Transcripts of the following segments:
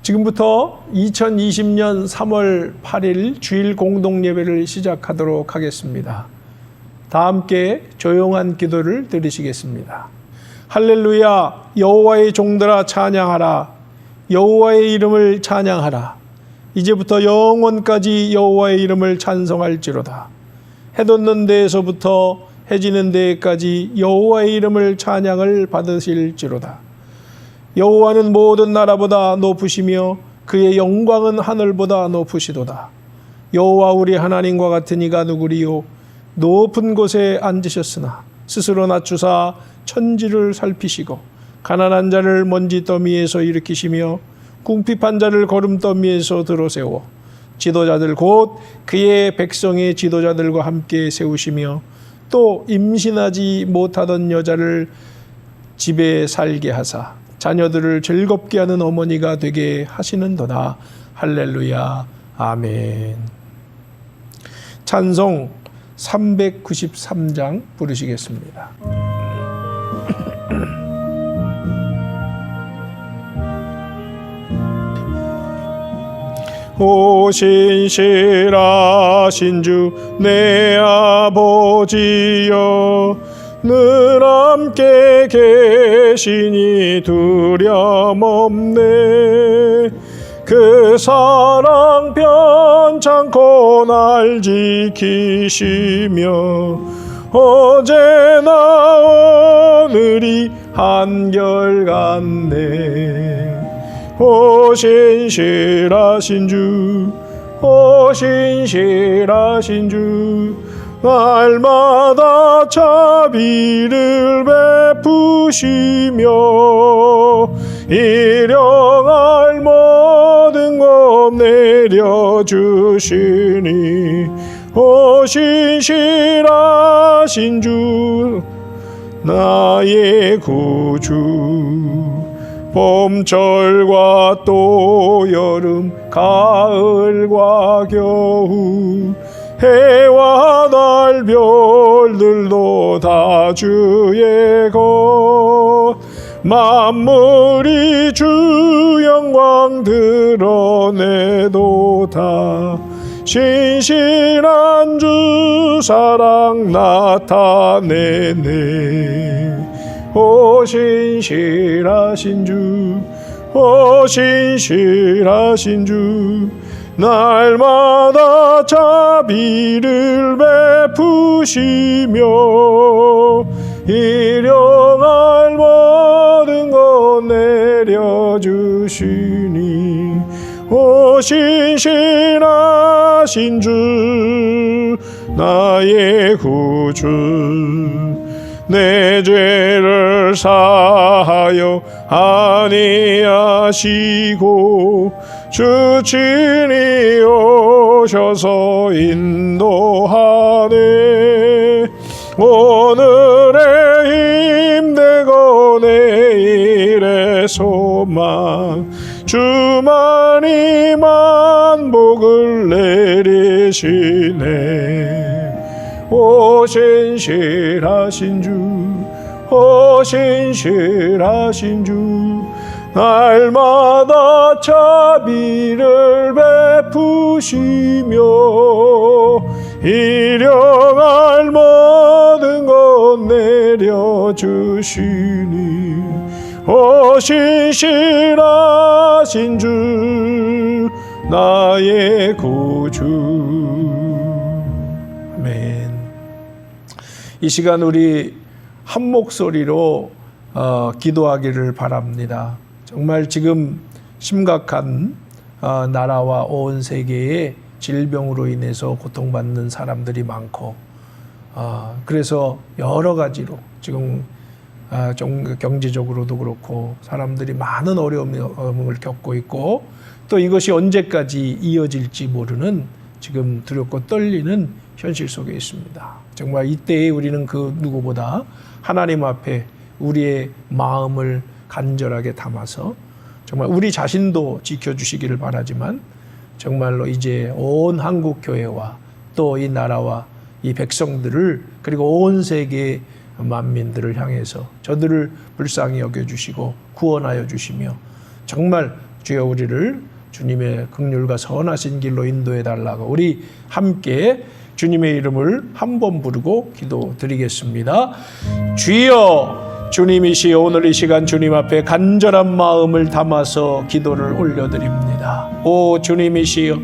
지금부터 2020년 3월 8일 주일 공동예배를 시작하도록 하겠습니다. 다 함께 조용한 기도를 드리시겠습니다. 할렐루야, 여호와의 종들아 찬양하라. 여호와의 이름을 찬양하라. 이제부터 영원까지 여호와의 이름을 찬송할지로다. 해 돋는 데에서부터 해 지는 데까지 여호와의 이름을 찬양을 받으실지로다. 여호와는 모든 나라보다 높으시며 그의 영광은 하늘보다 높으시도다. 여호와 우리 하나님과 같은 이가 누구리요? 높은 곳에 앉으셨으나 스스로 낮추사 천지를 살피시고 가난한 자를 먼지 더미에서 일으키시며 궁핍한 자를 거름더미에서 들어세워 지도자들 곧 그의 백성의 지도자들과 함께 세우시며 또 임신하지 못하던 여자를 집에 살게 하사 자녀들을 즐겁게 하는 어머니가 되게 하시는도다. 할렐루야. 아멘. 찬송 393장 부르시겠습니다. 오 신실하신 주 내 아버지여, 늘 함께 계시니 두려움없네. 그 사랑 편찮고 날 지키시며 어제나 오늘이 한결같네. 오 신실하신 주, 오 신실하신 주, 날마다 자비를 베푸시며 일용할 모든 것 내려주시니 오 신실하신 주 나의 구주. 봄철과 또 여름 가을과 겨울 해와 달 별들도 다 주의 것. 만물이 주 영광 드러내도다. 신실한 주 사랑 나타내네. 오 신실하신 주, 오 신실하신 주, 날마다 자비를 베푸시며 일용할 모든 것 내려주시니 오 신실하신 주 나의 구주. 내 죄를 사하여 아니하시고 주 친히 오셔서 인도하네. 오늘의 힘내고 내일의 소망 주만이 만복을 내리시네. 오 신실하신 주, 오 신실하신 주, 날마다 자비를 베푸시며 일용할 모든 것 내려주시니 오 신실하신 주 나의 구주. 아멘. 이 시간 우리 한 목소리로 기도하기를 바랍니다. 정말 지금 심각한 나라와 온 세계의 질병으로 인해서 고통받는 사람들이 많고 그래서 여러 가지로 지금 경제적으로도 그렇고 사람들이 많은 어려움을 겪고 있고 또 이것이 언제까지 이어질지 모르는 지금 두렵고 떨리는 현실 속에 있습니다. 정말 이때에 우리는 그 누구보다 하나님 앞에 우리의 마음을 간절하게 담아서 정말 우리 자신도 지켜주시기를 바라지만 정말로 이제 온 한국 교회와 또 이 나라와 이 백성들을 그리고 온 세계의 만민들을 향해서 저들을 불쌍히 여겨주시고 구원하여 주시며 정말 주여 우리를 주님의 긍휼과 선하신 길로 인도해 달라고 우리 함께 주님의 이름을 한 번 부르고 기도드리겠습니다. 주여, 주님이시여 오늘 이 시간 주님 앞에 간절한 마음을 담아서 기도를 올려드립니다. 오 주님이시여,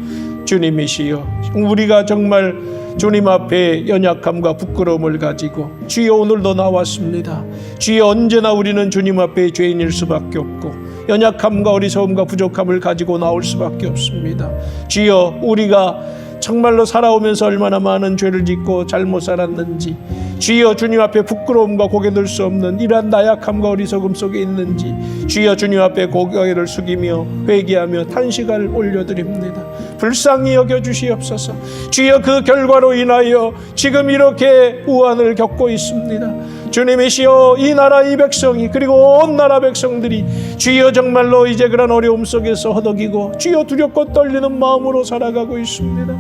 주님이시여, 우리가 정말 주님 앞에 연약함과 부끄러움을 가지고 주여 오늘도 나왔습니다. 주여 언제나 우리는 주님 앞에 죄인일 수밖에 없고 연약함과 어리석음과 부족함을 가지고 나올 수밖에 없습니다. 주여 우리가 정말로 살아오면서 얼마나 많은 죄를 짓고 잘못 살았는지, 주여 주님 앞에 부끄러움과 고개 들 수 없는 이러한 나약함과 어리석음 속에 있는지 주여 주님 앞에 고개를 숙이며 회개하며 탄식을 올려드립니다. 불쌍히 여겨주시옵소서. 주여 그 결과로 인하여 지금 이렇게 우환을 겪고 있습니다. 주님이시여 이 나라 이 백성이 그리고 온 나라 백성들이 주여 정말로 이제 그런 어려움 속에서 허덕이고 주여 두렵고 떨리는 마음으로 살아가고 있습니다.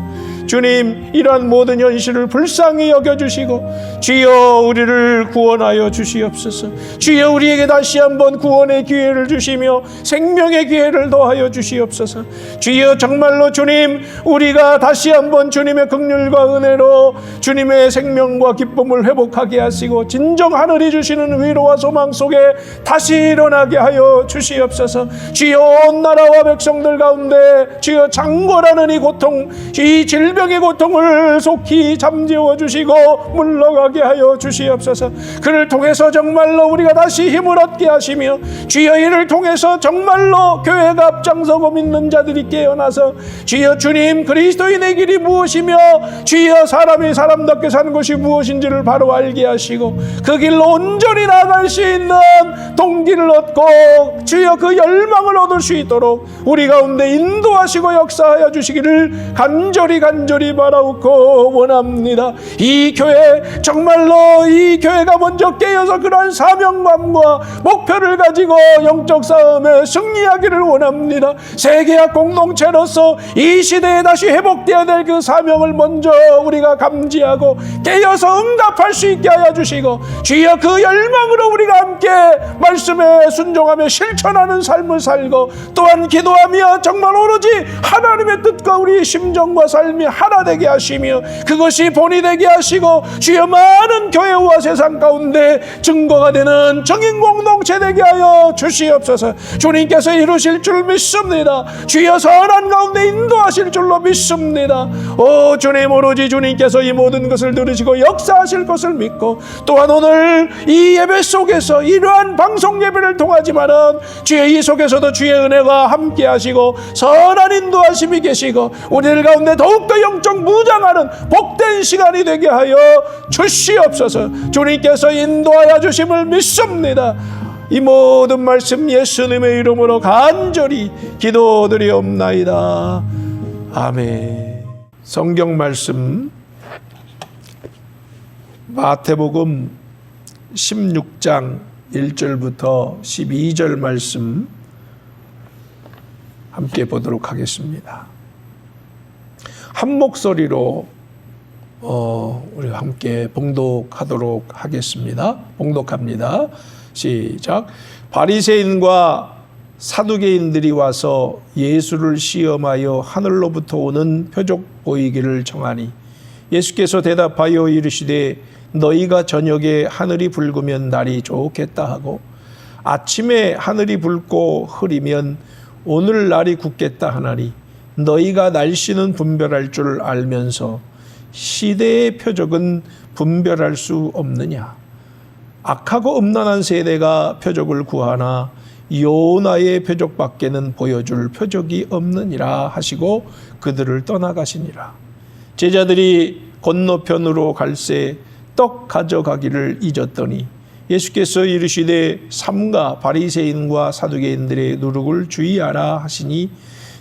주님 이러한 모든 현실을 불쌍히 여겨주시고 주여 우리를 구원하여 주시옵소서. 주여 우리에게 다시 한번 구원의 기회를 주시며 생명의 기회를 더하여 주시옵소서. 주여 정말로 주님 우리가 다시 한번 주님의 긍휼과 은혜로 주님의 생명과 기쁨을 회복하게 하시고 진정 하늘이 주시는 위로와 소망 속에 다시 일어나게 하여 주시옵소서. 주여 온 나라와 백성들 가운데 주여 창궐하는 이 고통, 이 질병의 고통을 속히 잠재워 주시고 물러가게 하여 주시옵소서. 그를 통해서 정말로 우리가 다시 힘을 얻게 하시며 주여 이를 통해서 정말로 교회가 앞장서고 믿는 자들이 깨어나서 주여 주님 그리스도인의 길이 무엇이며 주여 사람이 사람답게 사는 것이 무엇인지를 바로 알게 하시고 그 길로 온전히 나아갈 수 있는 동기를 얻고 주여 그 열망을 얻을 수 있도록 우리 가운데 인도하시고 역사하여 주시기를 간절히 바라옵고 원합니다. 이 교회 정말로 이 교회가 먼저 깨어서 그러한 사명감과 목표를 가지고 영적 싸움에 승리하기를 원합니다. 세계학 공동체로서 이 시대에 다시 회복되어야 될 그 사명을 먼저 우리가 감지하고 깨어서 응답할 수 있게 하여 주시고 주여 그 열망으로 우리가 함께 말씀에 순종하며 실천하는 삶을 살고 또한 기도하며 정말 오로지 하나님의 뜻과 우리의 심정과 삶이 하나 되게 하시며 그것이 본이 되게 하시고 주여 많은 교회와 세상 가운데 증거가 되는 정인 공동체 되게 하여 주시옵소서. 주님께서 이루실 줄 믿습니다. 주여 선한 가운데 인도하실 줄로 믿습니다. 오 주님 오로지 주님께서 이 모든 것을 누리시고 역사하실 것을 믿고 또한 오늘 이 예배 속에서 이러한 방송 예배를 통하지만은 주의 이 속에서도 주의 은혜가 함께 하시고 선한 인도하심이 계시고 우리들 가운데 더욱더 영적 무장하는 복된 시간이 되게 하여 주시옵소서. 주님께서 인도하여 주심을 믿습니다. 이 모든 말씀 예수님의 이름으로 간절히 기도드리옵나이다. 아멘. 성경 말씀 마태복음 16장 1절부터 12절 말씀 함께 보도록 하겠습니다. 한 목소리로 우리가 함께 봉독하도록 하겠습니다. 봉독합니다. 시작. 바리새인과 사두개인들이 와서 예수를 시험하여 하늘로부터 오는 표적 보이기를 청하니 예수께서 대답하여 이르시되 너희가 저녁에 하늘이 붉으면 날이 좋겠다 하고 아침에 하늘이 붉고 흐리면 오늘 날이 굳겠다 하나니 너희가 날씨는 분별할 줄 알면서 시대의 표적은 분별할 수 없느냐. 악하고 음란한 세대가 표적을 구하나 요나의 표적밖에는 보여줄 표적이 없느니라 하시고 그들을 떠나가시니라. 제자들이 건너편으로 갈새 떡 가져가기를 잊었더니 예수께서 이르시되 삼가 바리새인과 사두개인들의 누룩을 주의하라 하시니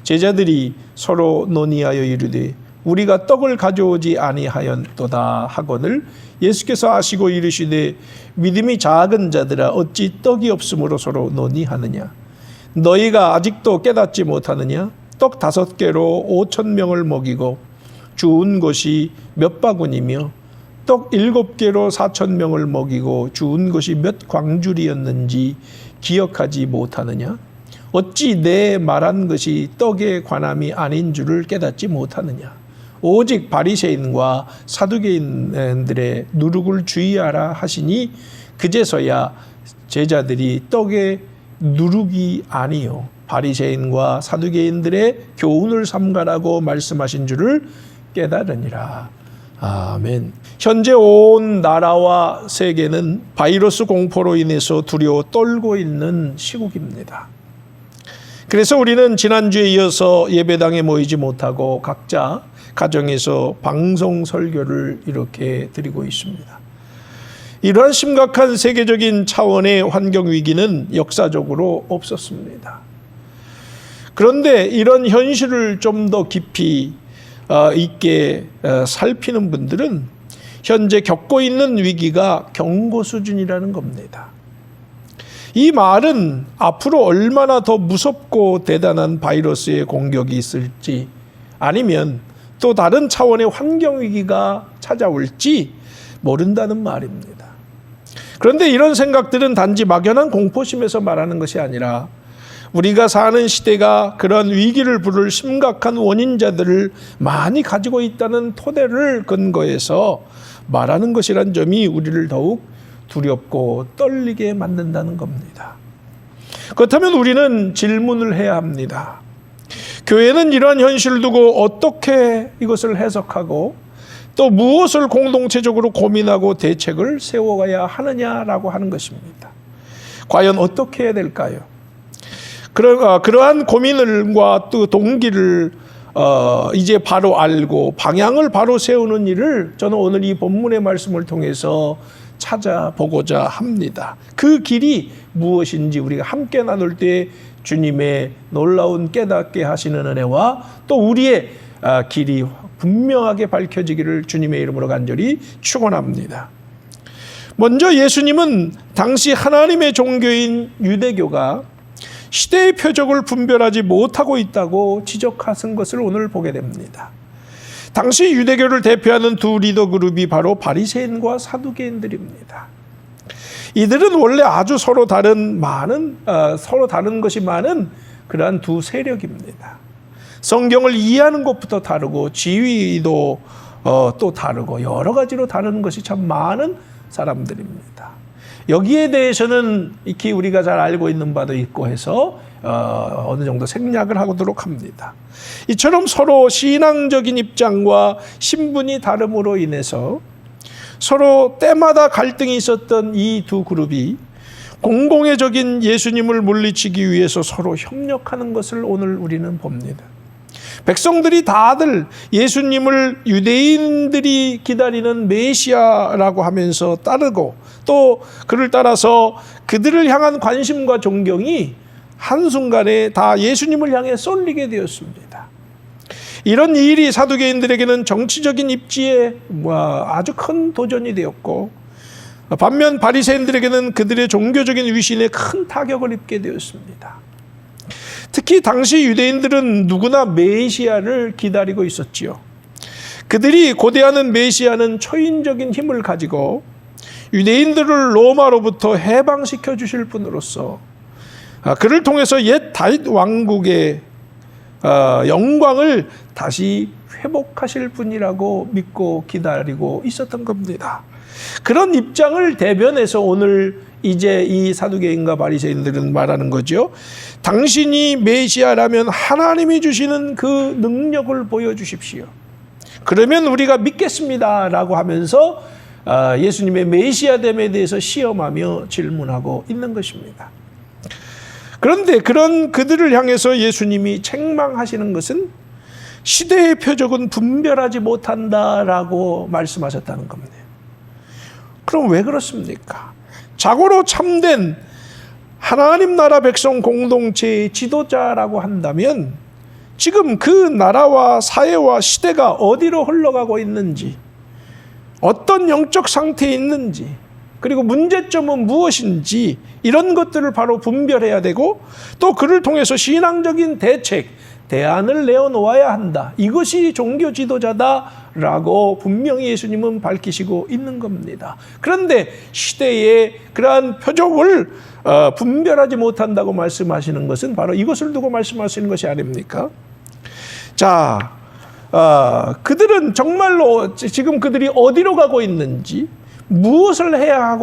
제자들이 서로 논의하여 이르되 우리가 떡을 가져오지 아니하였도다 하거늘 예수께서 아시고 이르시되 믿음이 작은 자들아 어찌 떡이 없으므로 서로 논의하느냐. 너희가 아직도 깨닫지 못하느냐. 떡 5개로 5,000명을 먹이고 주운 것이 몇 바구니며 떡 7개로 4,000명을 먹이고 주운 것이 몇 광줄이었는지 기억하지 못하느냐. 어찌 내 말한 것이 떡에 관함이 아닌 줄을 깨닫지 못하느냐. 오직 바리새인과 사두개인들의 누룩을 주의하라 하시니 그제서야 제자들이 떡에 누룩이 아니요 바리새인과 사두개인들의 교훈을 삼가라고 말씀하신 줄을 깨달으니라. 아멘. 현재 온 나라와 세계는 바이러스 공포로 인해서 두려워 떨고 있는 시국입니다. 그래서 우리는 지난주에 이어서 예배당에 모이지 못하고 각자 가정에서 방송 설교를 이렇게 드리고 있습니다. 이러한 심각한 세계적인 차원의 환경 위기는 역사적으로 없었습니다. 그런데 이런 현실을 좀 더 깊이 있게 살피는 분들은 현재 겪고 있는 위기가 경고 수준이라는 겁니다. 이 말은 앞으로 얼마나 더 무섭고 대단한 바이러스의 공격이 있을지 아니면 또 다른 차원의 환경 위기가 찾아올지 모른다는 말입니다. 그런데 이런 생각들은 단지 막연한 공포심에서 말하는 것이 아니라 우리가 사는 시대가 그런 위기를 부를 심각한 원인자들을 많이 가지고 있다는 토대를 근거해서 말하는 것이란 점이 우리를 더욱 두렵고 떨리게 만든다는 겁니다. 그렇다면 우리는 질문을 해야 합니다. 교회는 이러한 현실을 두고 어떻게 이것을 해석하고 또 무엇을 공동체적으로 고민하고 대책을 세워가야 하느냐라고 하는 것입니다. 과연 어떻게 해야 될까요? 그러한 고민과 또 동기를 이제 바로 알고 방향을 바로 세우는 일을 저는 오늘 이 본문의 말씀을 통해서 찾아보고자 합니다. 그 길이 무엇인지 우리가 함께 나눌 때 주님의 놀라운 깨닫게 하시는 은혜와 또 우리의 길이 분명하게 밝혀지기를 주님의 이름으로 간절히 축원합니다. 먼저 예수님은 당시 하나님의 종교인 유대교가 시대의 표적을 분별하지 못하고 있다고 지적하신 것을 오늘 보게 됩니다. 당시 유대교를 대표하는 두 리더 그룹이 바로 바리새인과 사두개인들입니다. 이들은 원래 아주 서로 다른 것이 많은 그러한 두 세력입니다. 성경을 이해하는 것부터 다르고 지위도 또 다르고 여러 가지로 다른 것이 참 많은 사람들입니다. 여기에 대해서는 익히 우리가 잘 알고 있는 바도 있고 해서 어느 정도 생략을 하도록 합니다. 이처럼 서로 신앙적인 입장과 신분이 다름으로 인해서 서로 때마다 갈등이 있었던 이 두 그룹이 공공의적인 예수님을 물리치기 위해서 서로 협력하는 것을 오늘 우리는 봅니다. 백성들이 다들 예수님을 유대인들이 기다리는 메시아라고 하면서 따르고 또 그를 따라서 그들을 향한 관심과 존경이 한순간에 다 예수님을 향해 쏠리게 되었습니다. 이런 일이 사두개인들에게는 정치적인 입지에 아주 큰 도전이 되었고 반면 바리새인들에게는 그들의 종교적인 위신에 큰 타격을 입게 되었습니다. 특히 당시 유대인들은 누구나 메시아를 기다리고 있었지요. 그들이 고대하는 메시아는 초인적인 힘을 가지고 유대인들을 로마로부터 해방시켜 주실 분으로서 그를 통해서 옛 다윗 왕국의 영광을 다시 회복하실 분이라고 믿고 기다리고 있었던 겁니다. 그런 입장을 대변해서 오늘 이제 이 사두개인과 바리새인들은 말하는 거죠. 당신이 메시아라면 하나님이 주시는 그 능력을 보여주십시오. 그러면 우리가 믿겠습니다라고 하면서 예수님의 메시아됨에 대해서 시험하며 질문하고 있는 것입니다. 그런데 그런 그들을 향해서 예수님이 책망하시는 것은 시대의 표적은 분별하지 못한다라고 말씀하셨다는 겁니다. 그럼 왜 그렇습니까? 자고로 참된 하나님 나라 백성 공동체의 지도자라고 한다면 지금 그 나라와 사회와 시대가 어디로 흘러가고 있는지, 어떤 영적 상태에 있는지, 그리고 문제점은 무엇인지 이런 것들을 바로 분별해야 되고 또 그를 통해서 신앙적인 대책, 대안을 내어놓아야 한다. 이것이 종교 지도자다라고 분명히 예수님은 밝히시고 있는 겁니다. 그런데 시대의 그러한 표적을 분별하지 못한다고 말씀하시는 것은 바로 이것을 두고 말씀하시는 것이 아닙니까? 자, 그들은 정말로 지금 그들이 어디로 가고 있는지, 무엇을 해야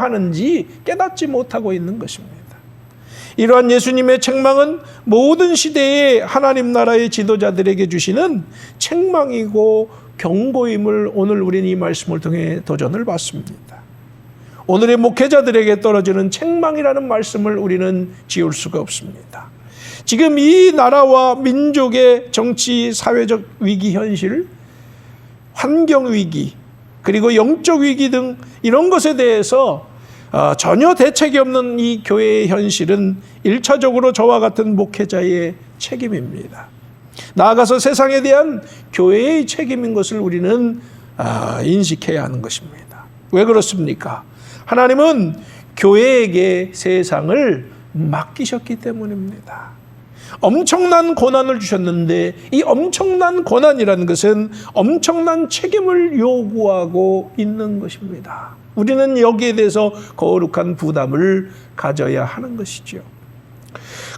하는지 깨닫지 못하고 있는 것입니다. 이러한 예수님의 책망은 모든 시대의 하나님 나라의 지도자들에게 주시는 책망이고 경고임을 오늘 우리는 이 말씀을 통해 도전을 받습니다. 오늘의 목회자들에게 떨어지는 책망이라는 말씀을 우리는 지울 수가 없습니다. 지금 이 나라와 민족의 정치, 사회적 위기 현실, 환경 위기, 그리고 영적 위기 등 이런 것에 대해서 전혀 대책이 없는 이 교회의 현실은 1차적으로 저와 같은 목회자의 책임입니다. 나아가서 세상에 대한 교회의 책임인 것을 우리는 인식해야 하는 것입니다. 왜 그렇습니까? 하나님은 교회에게 세상을 맡기셨기 때문입니다. 엄청난 고난을 주셨는데 이 엄청난 고난이라는 것은 엄청난 책임을 요구하고 있는 것입니다. 우리는 여기에 대해서 거룩한 부담을 가져야 하는 것이죠.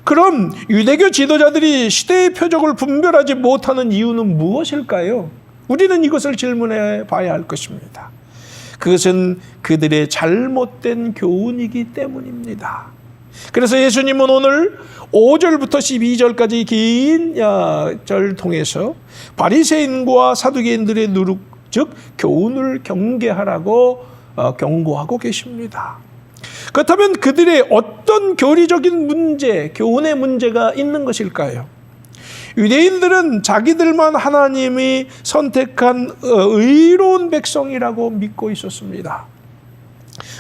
그럼 유대교 지도자들이 시대의 표적을 분별하지 못하는 이유는 무엇일까요? 우리는 이것을 질문해 봐야 할 것입니다. 그것은 그들의 잘못된 교훈이기 때문입니다. 그래서 예수님은 오늘 5절부터 12절까지 긴 절 통해서 바리새인과 사두개인들의 누룩, 즉 교훈을 경계하라고 경고하고 계십니다. 그렇다면 그들의 어떤 교리적인 문제, 교훈의 문제가 있는 것일까요? 유대인들은 자기들만 하나님이 선택한 의로운 백성이라고 믿고 있었습니다.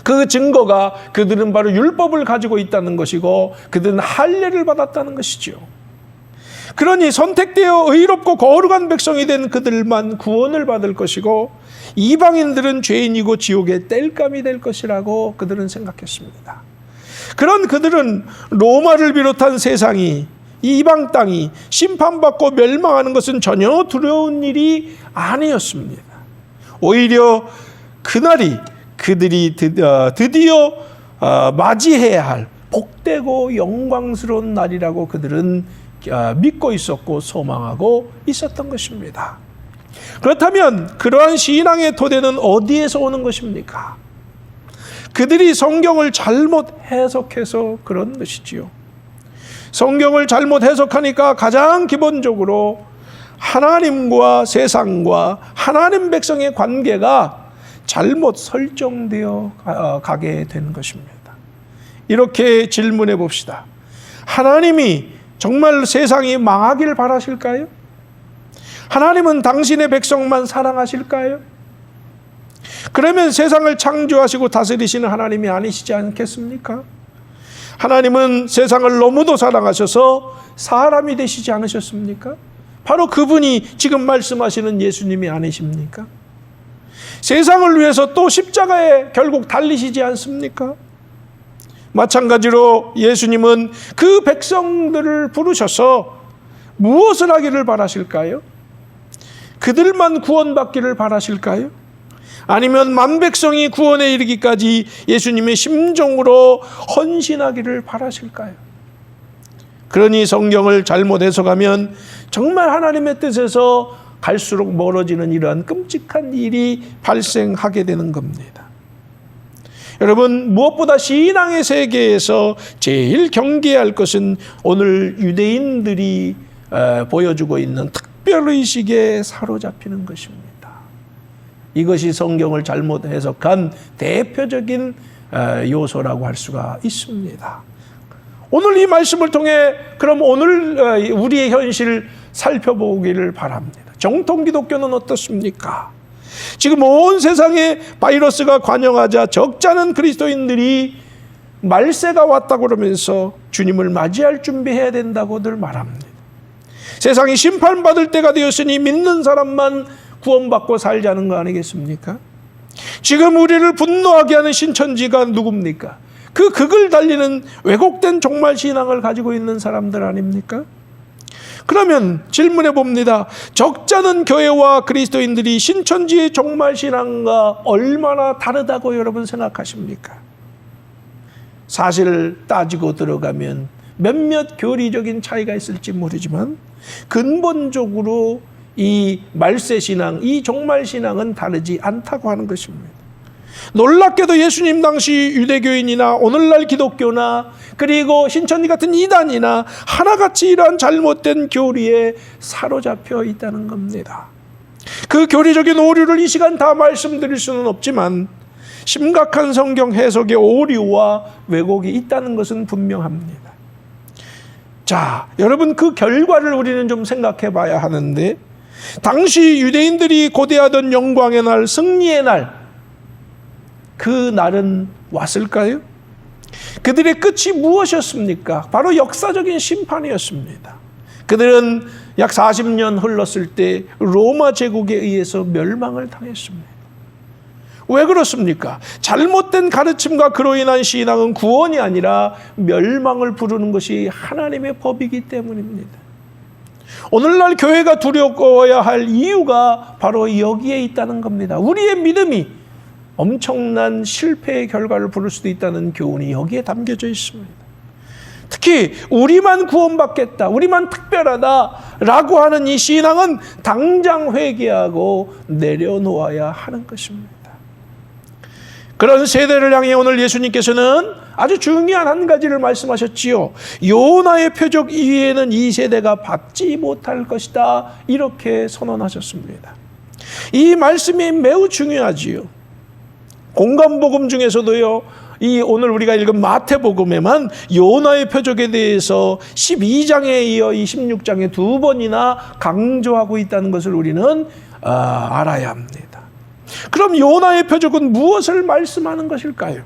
그 증거가 그들은 바로 율법을 가지고 있다는 것이고 그들은 할례를 받았다는 것이죠. 그러니 선택되어 의롭고 거룩한 백성이 된 그들만 구원을 받을 것이고 이방인들은 죄인이고 지옥의 땔감이 될 것이라고 그들은 생각했습니다. 그런 그들은 로마를 비롯한 세상이, 이 이방 땅이 심판받고 멸망하는 것은 전혀 두려운 일이 아니었습니다. 오히려 그날이 그들이 드디어 맞이해야 할 복되고 영광스러운 날이라고 그들은 믿고 있었고 소망하고 있었던 것입니다. 그렇다면 그러한 신앙의 토대는 어디에서 오는 것입니까? 그들이 성경을 잘못 해석해서 그런 것이지요. 성경을 잘못 해석하니까 가장 기본적으로 하나님과 세상과 하나님 백성의 관계가 잘못 설정되어 가게 되는 것입니다. 이렇게 질문해 봅시다. 하나님이 정말 세상이 망하길 바라실까요? 하나님은 당신의 백성만 사랑하실까요? 그러면 세상을 창조하시고 다스리시는 하나님이 아니시지 않겠습니까? 하나님은 세상을 너무도 사랑하셔서 사람이 되시지 않으셨습니까? 바로 그분이 지금 말씀하시는 예수님이 아니십니까? 세상을 위해서 또 십자가에 결국 달리시지 않습니까? 마찬가지로 예수님은 그 백성들을 부르셔서 무엇을 하기를 바라실까요? 그들만 구원받기를 바라실까요? 아니면 만백성이 구원에 이르기까지 예수님의 심정으로 헌신하기를 바라실까요? 그러니 성경을 잘못 해석하면 정말 하나님의 뜻에서 갈수록 멀어지는 이러한 끔찍한 일이 발생하게 되는 겁니다. 여러분, 무엇보다 신앙의 세계에서 제일 경계해야 할 것은 오늘 유대인들이 보여주고 있는 특별의식에 사로잡히는 것입니다. 이것이 성경을 잘못 해석한 대표적인 요소라고 할 수가 있습니다. 오늘 이 말씀을 통해 그럼 오늘 우리의 현실 살펴보기를 바랍니다. 정통 기독교는 어떻습니까? 지금 온 세상에 바이러스가 관영하자 적잖은 그리스도인들이 말세가 왔다고 그러면서 주님을 맞이할 준비해야 된다고들 말합니다. 세상이 심판받을 때가 되었으니 믿는 사람만 구원받고 살자는 거 아니겠습니까? 지금 우리를 분노하게 하는 신천지가 누굽니까? 그 극을 달리는 왜곡된 종말 신앙을 가지고 있는 사람들 아닙니까? 그러면 질문해 봅니다. 적잖은 교회와 그리스도인들이 신천지의 종말신앙과 얼마나 다르다고 여러분 생각하십니까? 사실 따지고 들어가면 몇몇 교리적인 차이가 있을지 모르지만 근본적으로 이 말세신앙, 이 종말신앙은 다르지 않다고 하는 것입니다. 놀랍게도 예수님 당시 유대교인이나 오늘날 기독교나 그리고 신천지 같은 이단이나 하나같이 이러한 잘못된 교리에 사로잡혀 있다는 겁니다. 그 교리적인 오류를 이 시간 다 말씀드릴 수는 없지만 심각한 성경 해석의 오류와 왜곡이 있다는 것은 분명합니다. 자, 여러분 그 결과를 우리는 좀 생각해 봐야 하는데, 당시 유대인들이 고대하던 영광의 날, 승리의 날, 그 날은 왔을까요? 그들의 끝이 무엇이었습니까? 바로 역사적인 심판이었습니다. 그들은 약 40년 흘렀을 때 로마 제국에 의해서 멸망을 당했습니다. 왜 그렇습니까? 잘못된 가르침과 그로 인한 신앙은 구원이 아니라 멸망을 부르는 것이 하나님의 법이기 때문입니다. 오늘날 교회가 두려워야 할 이유가 바로 여기에 있다는 겁니다. 우리의 믿음이 엄청난 실패의 결과를 부를 수도 있다는 교훈이 여기에 담겨져 있습니다. 특히 우리만 구원받겠다, 우리만 특별하다라고 하는 이 신앙은 당장 회개하고 내려놓아야 하는 것입니다. 그런 세대를 향해 오늘 예수님께서는 아주 중요한 한 가지를 말씀하셨지요. 요나의 표적 이외에는 이 세대가 받지 못할 것이다, 이렇게 선언하셨습니다. 이 말씀이 매우 중요하지요. 공간복음 중에서도요, 이 오늘 우리가 읽은 마태복음에만 요나의 표적에 대해서 12장에 이어 이 16장에 두 번이나 강조하고 있다는 것을 우리는 알아야 합니다. 그럼 요나의 표적은 무엇을 말씀하는 것일까요?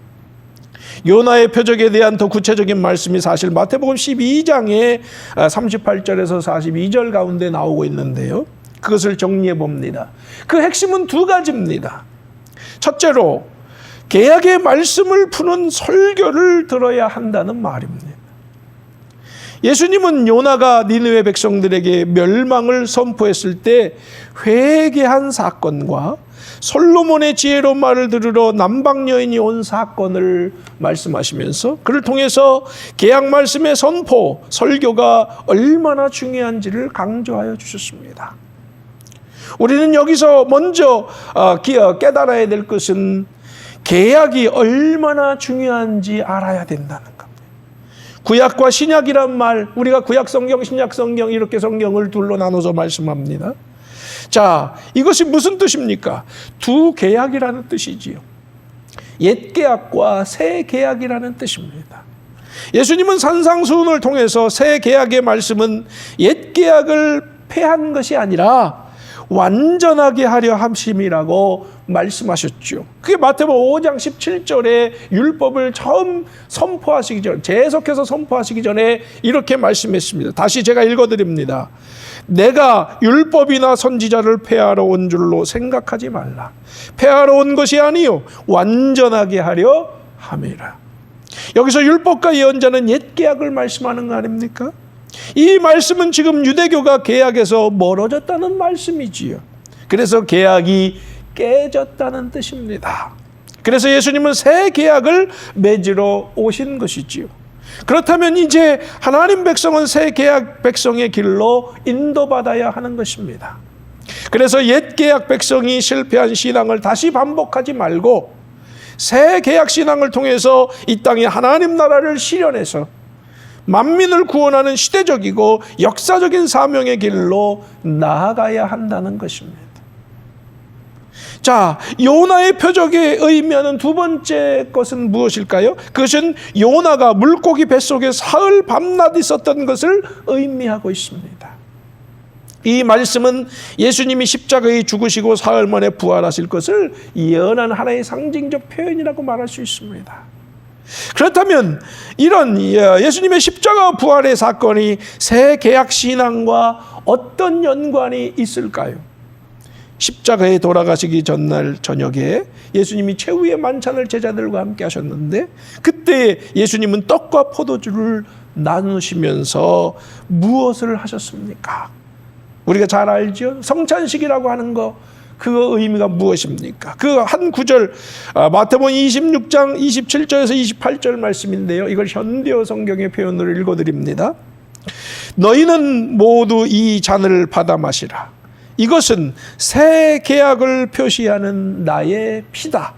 요나의 표적에 대한 더 구체적인 말씀이 사실 마태복음 12장에 38절에서 42절 가운데 나오고 있는데요, 그것을 정리해 봅니다. 그 핵심은 두 가지입니다. 첫째로 개약의 말씀을 푸는 설교를 들어야 한다는 말입니다. 예수님은 요나가 니느웨 백성들에게 멸망을 선포했을 때 회개한 사건과 솔로몬의 지혜로운 말을 들으러 남방 여인이 온 사건을 말씀하시면서 그를 통해서 개약 말씀의 선포, 설교가 얼마나 중요한지를 강조하여 주셨습니다. 우리는 여기서 먼저 깨달아야 될 것은 개약이 얼마나 중요한지 알아야 된다는 겁니다. 구약과 신약이란 말, 우리가 구약 성경, 신약 성경 이렇게 성경을 둘로 나눠서 말씀합니다. 자, 이것이 무슨 뜻입니까? 두 계약이라는 뜻이지요. 옛 계약과 새 계약이라는 뜻입니다. 예수님은 산상수훈을 통해서 새 계약의 말씀은 옛 계약을 폐한 것이 아니라 완전하게 하려 함심이라고 말씀하셨죠. 그게 마태복음 5장 17절에 율법을 처음 선포하시기 전, 재해석해서 선포하시기 전에 이렇게 말씀했습니다. 다시 제가 읽어드립니다. 내가 율법이나 선지자를 폐하러 온 줄로 생각하지 말라. 폐하러 온 것이 아니요 완전하게 하려 함이라. 여기서 율법과 예언자는 옛 계약을 말씀하는 거 아닙니까? 이 말씀은 지금 유대교가 계약에서 멀어졌다는 말씀이지요. 그래서 계약이 깨졌다는 뜻입니다. 그래서 예수님은 새 계약을 맺으러 오신 것이지요. 그렇다면 이제 하나님 백성은 새 계약 백성의 길로 인도받아야 하는 것입니다. 그래서 옛 계약 백성이 실패한 신앙을 다시 반복하지 말고 새 계약 신앙을 통해서 이 땅에 하나님 나라를 실현해서 만민을 구원하는 시대적이고 역사적인 사명의 길로 나아가야 한다는 것입니다. 자, 요나의 표적의 의미하는 두 번째 것은 무엇일까요? 그것은 요나가 물고기 뱃속에 사흘 밤낮 있었던 것을 의미하고 있습니다. 이 말씀은 예수님이 십자가에 죽으시고 사흘 만에 부활하실 것을 예언한 하나의 상징적 표현이라고 말할 수 있습니다. 그렇다면 이런 예수님의 십자가 부활의 사건이 새 계약 신앙과 어떤 연관이 있을까요? 십자가에 돌아가시기 전날 저녁에 예수님이 최후의 만찬을 제자들과 함께 하셨는데 그때 예수님은 떡과 포도주를 나누시면서 무엇을 하셨습니까? 우리가 잘 알죠? 성찬식이라고 하는 거, 그 의미가 무엇입니까? 그 한 구절, 마태복음 26장 27절에서 28절 말씀인데요. 이걸 현대어 성경의 표현으로 읽어드립니다. 너희는 모두 이 잔을 받아 마시라. 이것은 새 계약을 표시하는 나의 피다.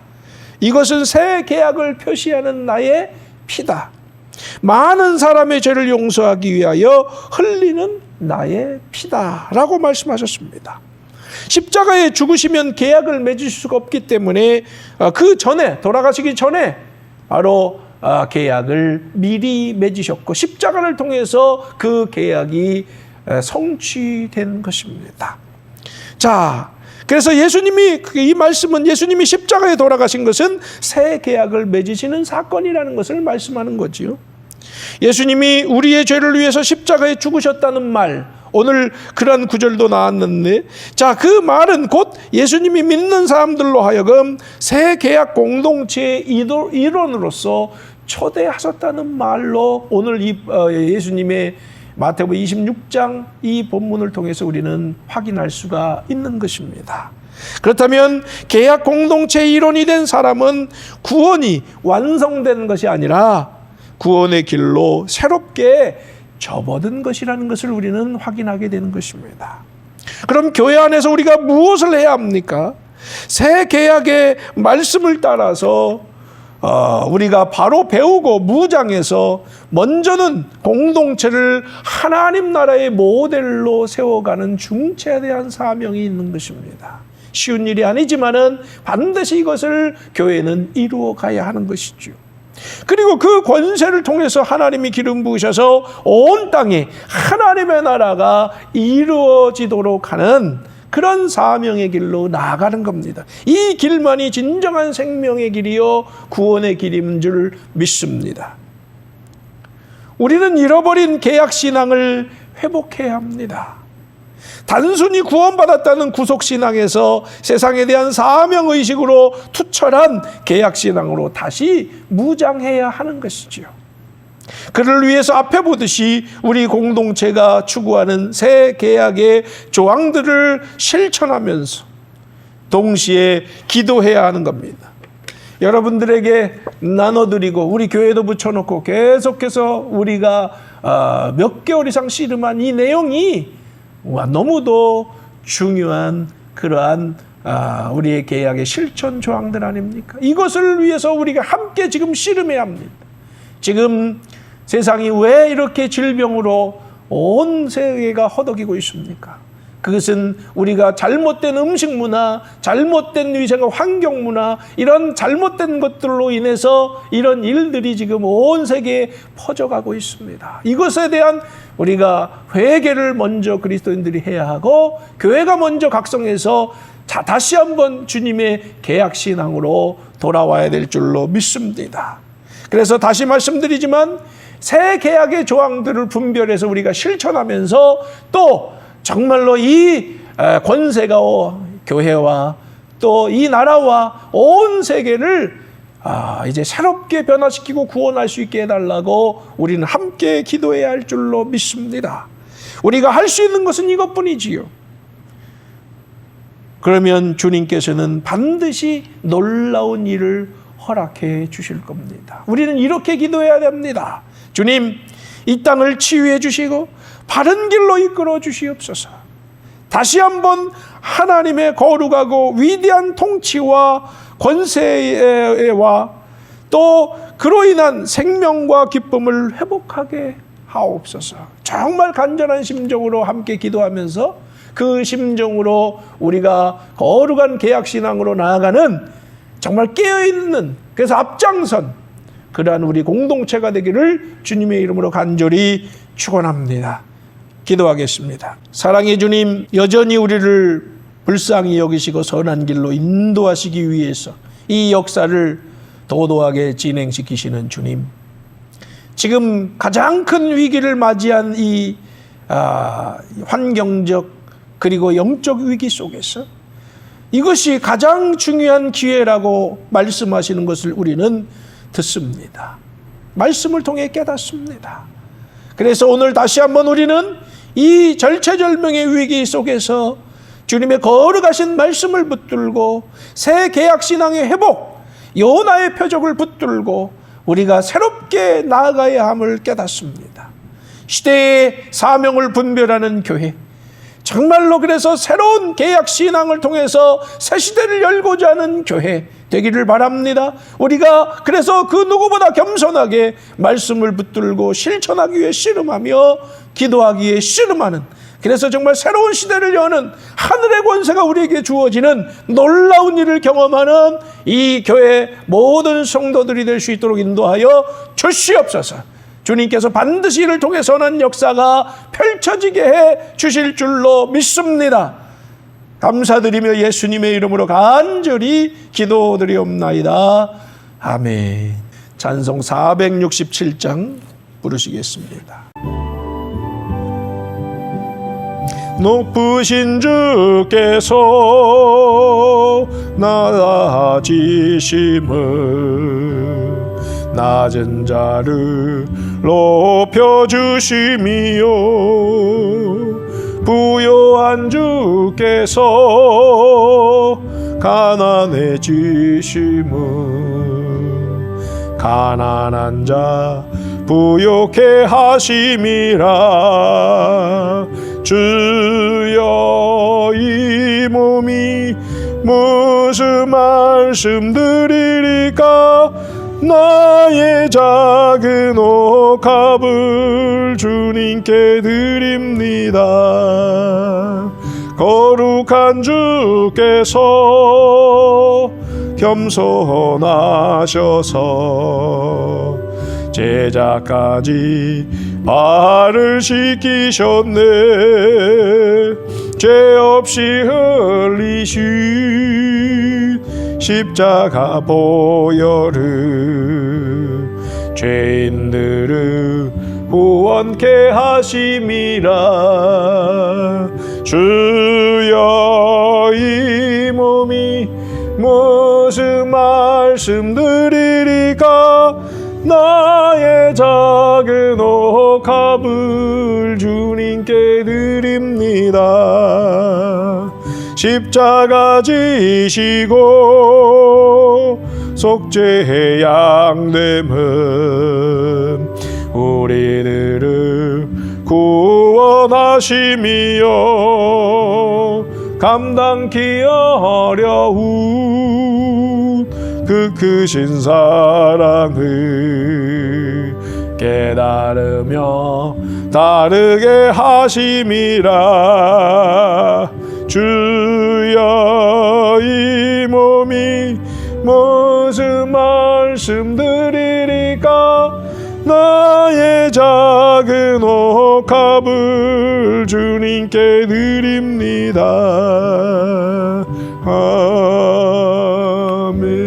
이것은 새 계약을 표시하는 나의 피다. 많은 사람의 죄를 용서하기 위하여 흘리는 나의 피다. 라고 말씀하셨습니다. 십자가에 죽으시면 계약을 맺으실 수가 없기 때문에 그 전에, 돌아가시기 전에 바로 계약을 미리 맺으셨고 십자가를 통해서 그 계약이 성취된 것입니다. 자, 그래서 예수님이, 이 말씀은 예수님이 십자가에 돌아가신 것은 새 계약을 맺으시는 사건이라는 것을 말씀하는 거지요. 예수님이 우리의 죄를 위해서 십자가에 죽으셨다는 말, 오늘 그런 구절도 나왔는데, 자, 그 말은 곧 예수님이 믿는 사람들로 하여금 새 계약 공동체의 일원으로서 초대하셨다는 말로 오늘 이 예수님의 마태복음 26장 이 본문을 통해서 우리는 확인할 수가 있는 것입니다. 그렇다면 계약 공동체의 일원이 된 사람은 구원이 완성된 것이 아니라 구원의 길로 새롭게 접어든 것이라는 것을 우리는 확인하게 되는 것입니다. 그럼 교회 안에서 우리가 무엇을 해야 합니까? 새 계약의 말씀을 따라서 우리가 바로 배우고 무장해서 먼저는 공동체를 하나님 나라의 모델로 세워가는 중체에 대한 사명이 있는 것입니다. 쉬운 일이 아니지만은 반드시 이것을 교회는 이루어 가야 하는 것이죠. 그리고 그 권세를 통해서 하나님이 기름 부으셔서 온 땅에 하나님의 나라가 이루어지도록 하는 그런 사명의 길로 나아가는 겁니다. 이 길만이 진정한 생명의 길이요 구원의 길인 줄 믿습니다. 우리는 잃어버린 계약신앙을 회복해야 합니다. 단순히 구원받았다는 구속신앙에서 세상에 대한 사명의식으로 투철한 계약신앙으로 다시 무장해야 하는 것이지요. 그를 위해서 앞에 보듯이 우리 공동체가 추구하는 새 계약의 조항들을 실천하면서 동시에 기도해야 하는 겁니다. 여러분들에게 나눠드리고 우리 교회도 붙여놓고 계속해서 우리가 몇 개월 이상 씨름한 이 내용이 너무도 중요한 그러한 우리의 계약의 실천 조항들 아닙니까? 이것을 위해서 우리가 함께 지금 씨름해야 합니다. 지금 세상이 왜 이렇게 질병으로 온 세계가 허덕이고 있습니까? 그것은 우리가 잘못된 음식 문화, 잘못된 위생과 환경 문화, 이런 잘못된 것들로 인해서 이런 일들이 지금 온 세계에 퍼져가고 있습니다. 이것에 대한 우리가 회개를 먼저 그리스도인들이 해야 하고 교회가 먼저 각성해서 다시 한번 주님의 계약신앙으로 돌아와야 될 줄로 믿습니다. 그래서 다시 말씀드리지만 새 계약의 조항들을 분별해서 우리가 실천하면서 또 정말로 이 권세가 교회와 또 이 나라와 온 세계를 이제 새롭게 변화시키고 구원할 수 있게 해달라고 우리는 함께 기도해야 할 줄로 믿습니다. 우리가 할 수 있는 것은 이것뿐이지요. 그러면 주님께서는 반드시 놀라운 일을 허락해 주실 겁니다. 우리는 이렇게 기도해야 됩니다. 주님, 이 땅을 치유해 주시고 바른 길로 이끌어 주시옵소서. 다시 한번 하나님의 거룩하고 위대한 통치와 권세와 또 그로 인한 생명과 기쁨을 회복하게 하옵소서. 정말 간절한 심정으로 함께 기도하면서 그 심정으로 우리가 거룩한 계약신앙으로 나아가는 정말 깨어있는, 그래서 앞장선 그러한 우리 공동체가 되기를 주님의 이름으로 간절히 축원합니다. 기도하겠습니다. 사랑의 주님, 여전히 우리를 불쌍히 여기시고 선한 길로 인도하시기 위해서 이 역사를 도도하게 진행시키시는 주님, 지금 가장 큰 위기를 맞이한 이 환경적 그리고 영적 위기 속에서 이것이 가장 중요한 기회라고 말씀하시는 것을 우리는 듣습니다. 말씀을 통해 깨닫습니다. 그래서 오늘 다시 한번 우리는 이 절체절명의 위기 속에서 주님의 거룩하신 말씀을 붙들고 새 개약 신앙의 회복, 요나의 표적을 붙들고 우리가 새롭게 나아가야 함을 깨닫습니다. 시대의 사명을 분별하는 교회, 정말로 그래서 새로운 개약 신앙을 통해서 새 시대를 열고자 하는 교회 되기를 바랍니다. 우리가 그래서 그 누구보다 겸손하게 말씀을 붙들고 실천하기 위해 씨름하며 기도하기 위해 씨름하는, 그래서 정말 새로운 시대를 여는 하늘의 권세가 우리에게 주어지는 놀라운 일을 경험하는 이 교회 모든 성도들이 될 수 있도록 인도하여 주시옵소서. 주님께서 반드시 이를 통해 선한 역사가 펼쳐지게 해 주실 줄로 믿습니다. 감사드리며 예수님의 이름으로 간절히 기도드리옵나이다. 아멘. 찬송 467장 부르시겠습니다. 높으신 주께서 낮아지심을 낮은 자를 높여주심이요 부요한 주께서 가난해지심을 가난한 자 부요케 하심이라. 주여 이 몸이 무슨 말씀 드리리까. 나의 작은 옥합을 주님께 드립니다. 거룩한 주께서 겸손하셔서 제자까지 발을 씻기셨네. 죄 없이 흘리신 십자가 보혈을 죄인들을 구원케 하심이라. 주여 이 몸이 무슨 말씀 드리리까. 나의 작은 옥합을 주님께 드립니다. 십자가 지시고 속죄의 양됨은 우리들을 구원하심이요 감당기 어려운 그 크신 사랑을 깨달으며 다르게 하심이라. 주여 이 몸이 무슨 말씀 드리리까. 나의 작은 옥합을 주님께 드립니다. 아멘.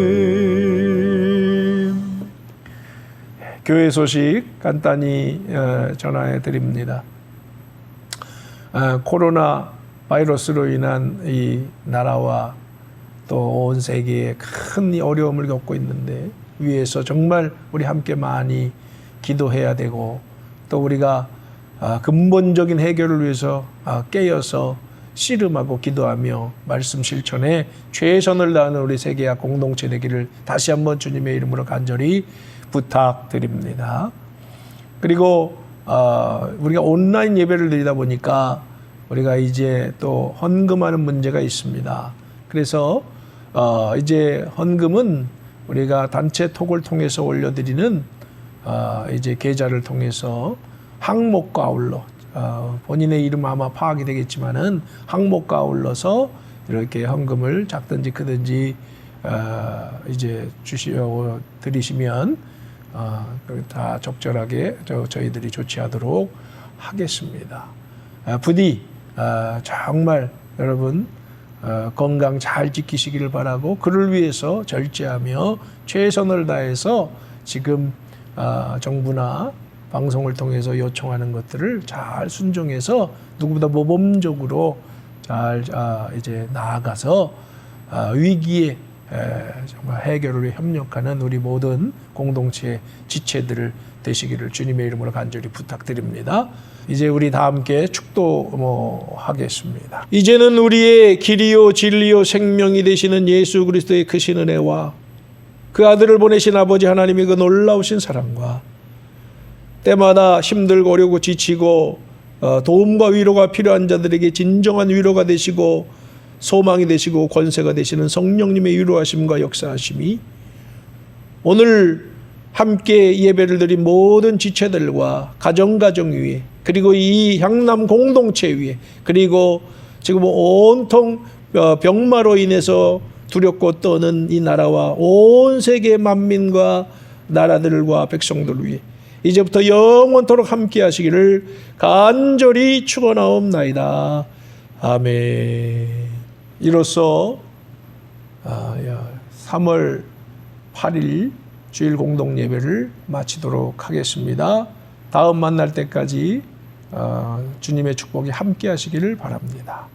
교회 소식 간단히 전해 드립니다. 코로나 바이러스로 인한 이 나라와 또 온 세계에 큰 어려움을 겪고 있는데 위에서 정말 우리 함께 많이 기도해야 되고 또 우리가 근본적인 해결을 위해서 깨어서 씨름하고 기도하며 말씀 실천에 최선을 다하는 우리 세계화 공동체 되기를 다시 한번 주님의 이름으로 간절히 부탁드립니다. 그리고 우리가 온라인 예배를 드리다 보니까 우리가 이제 또 헌금하는 문제가 있습니다. 그래서 이제 헌금은 우리가 단체 톡을 통해서 올려드리는 이제 계좌를 통해서 항목과 아울러 본인의 이름 아마 파악이 되겠지만은 항목과 아울러서 이렇게 헌금을 작든지 크든지 이제 드리시면 다 적절하게 저희들이 조치하도록 하겠습니다. 부디 정말 여러분 건강 잘 지키시기를 바라고 그를 위해서 절제하며 최선을 다해서 지금 정부나 방송을 통해서 요청하는 것들을 잘 순종해서 누구보다 모범적으로 잘 이제 나아가서 위기에 정말 해결을 위해 협력하는 우리 모든 공동체 지체들을 되시기를 주님의 이름으로 간절히 부탁드립니다. 이제 우리 다 함께 축도하겠습니다. 이제는 우리의 길이요 진리요 생명이 되시는 예수 그리스도의 크신 은혜와 그 아들을 보내신 아버지 하나님의 그 놀라우신 사랑과 때마다 힘들고 어려고 지치고 도움과 위로가 필요한 자들에게 진정한 위로가 되시고 소망이 되시고 권세가 되시는 성령님의 위로하심과 역사하심이 오늘 함께 예배를 드린 모든 지체들과 가정 위에 그리고 이 향남 공동체 위에 그리고 지금 온통 병마로 인해서 두렵고 떠는 이 나라와 온 세계 만민과 나라들과 백성들 위에 이제부터 영원토록 함께 하시기를 간절히 축원하옵나이다. 아멘. 이로써 3월 8일 주일 공동 예배를 마치도록 하겠습니다. 다음 만날 때까지 주님의 축복이 함께 하시기를 바랍니다.